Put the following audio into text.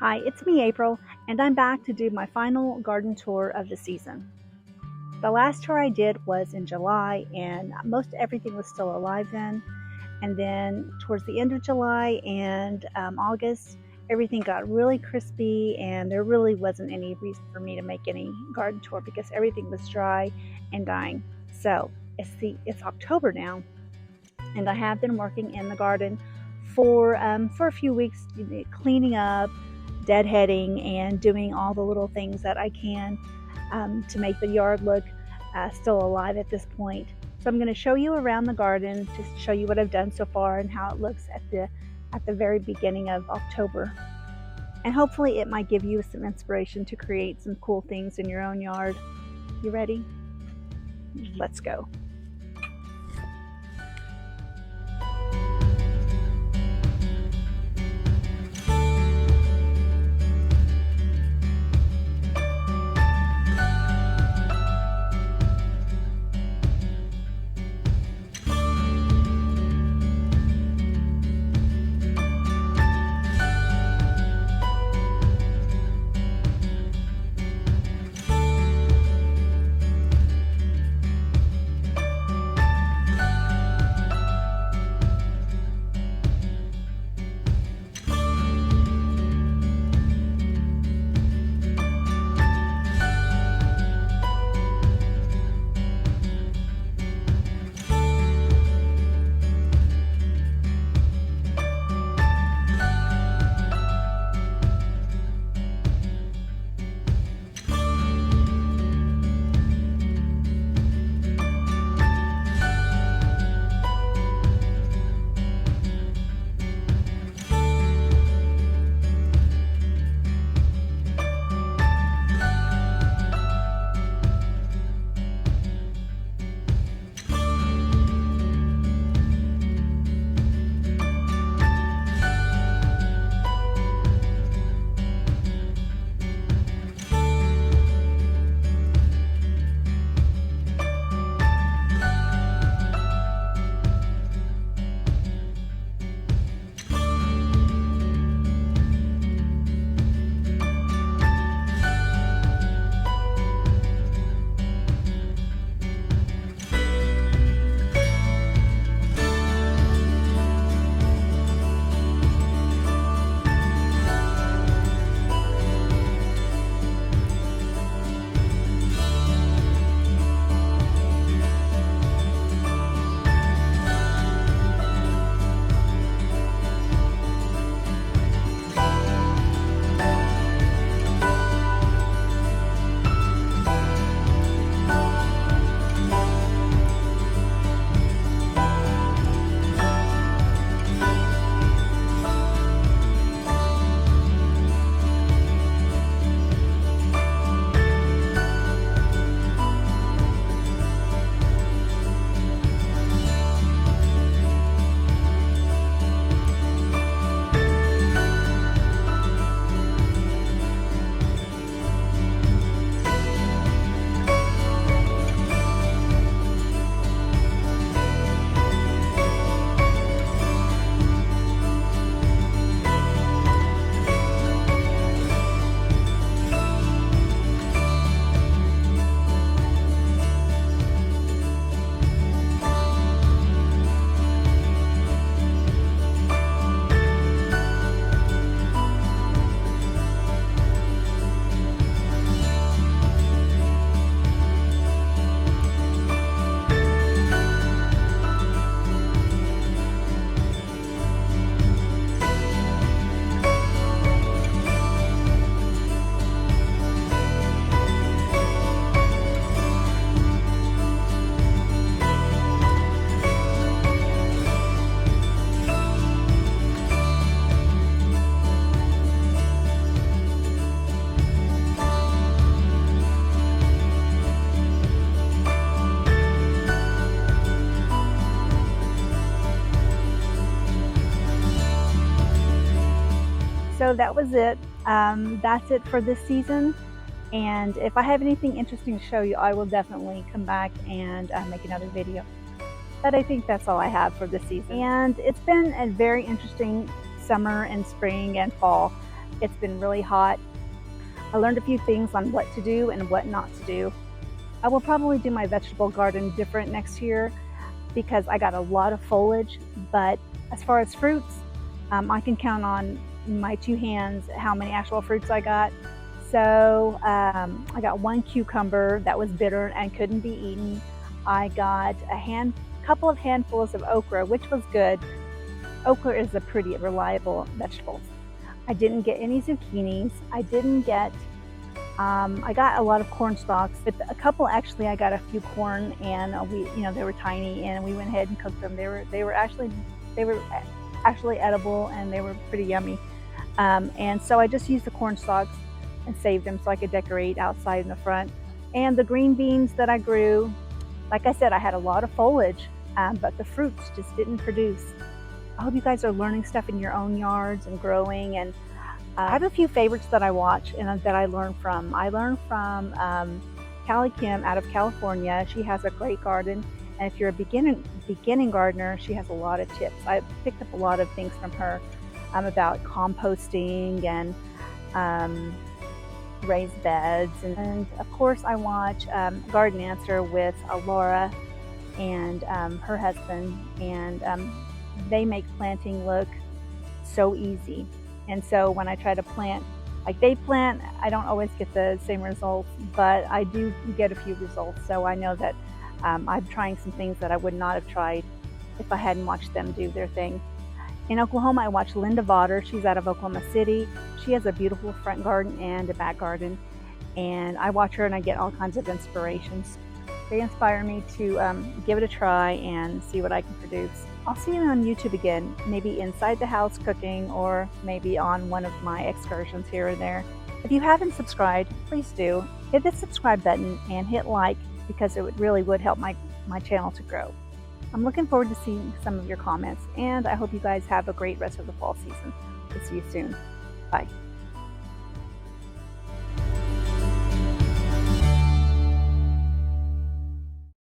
Hi, it's me, April, and I'm back to do my final garden tour of the season. The last tour I did was in July, and most everything was still alive then. And then towards the end of July and August, everything got really crispy, and there really wasn't any reason for me to make any garden tour because everything was dry and dying. So it's October now, and I have been working in the garden for a few weeks, cleaning up, deadheading, and doing all the little things that I can to make the yard look still alive at this point. So I'm going to show you around the garden, just to show you what I've done so far and how it looks at the very beginning of October. And hopefully it might give you some inspiration to create some cool things in your own yard. You ready? Let's go. So that was it. That's it for this season. And if I have anything interesting to show you, I will definitely come back and make another video. But I think that's all I have for this season. And it's been a very interesting summer and spring and fall. It's been really hot. I learned a few things on what to do and what not to do. I will probably do my vegetable garden different next year because I got a lot of foliage, but as far as fruits, I can count on my two hands how many actual fruits I got. So I got one cucumber that was bitter and couldn't be eaten. I got couple of handfuls of okra, which was good. Okra is a pretty reliable vegetable. I didn't get any zucchinis. I got a lot of corn stalks, but a couple actually I got a few corn, and they were tiny, and we went ahead and cooked them. They were actually edible, and they were pretty yummy. And so I just used the corn stalks and saved them so I could decorate outside in the front. And the green beans that I grew, like I said, I had a lot of foliage, but the fruits just didn't produce. I hope you guys are learning stuff in your own yards and growing. And I have a few favorites that I watch and that I learn from. I learned from Callie Kim out of California. She has a great garden, and if you're a beginning gardener, she has a lot of tips. I picked up a lot of things from her about composting and raised beds. And of course, I watch Garden Answer with Laura and her husband, and they make planting look so easy. And so when I try to plant like they plant, I don't always get the same results, but I do get a few results. So I know that I'm trying some things that I would not have tried if I hadn't watched them do their thing. In Oklahoma, I watch Linda Vodder. She's out of Oklahoma City. She has a beautiful front garden and a back garden. And I watch her and I get all kinds of inspirations. They inspire me to give it a try and see what I can produce. I'll see you on YouTube again, maybe inside the house cooking, or maybe on one of my excursions here and there. If you haven't subscribed, please do. Hit the subscribe button and hit like, because it really would help my channel to grow. I'm looking forward to seeing some of your comments, and I hope you guys have a great rest of the fall season. We'll see you soon. Bye.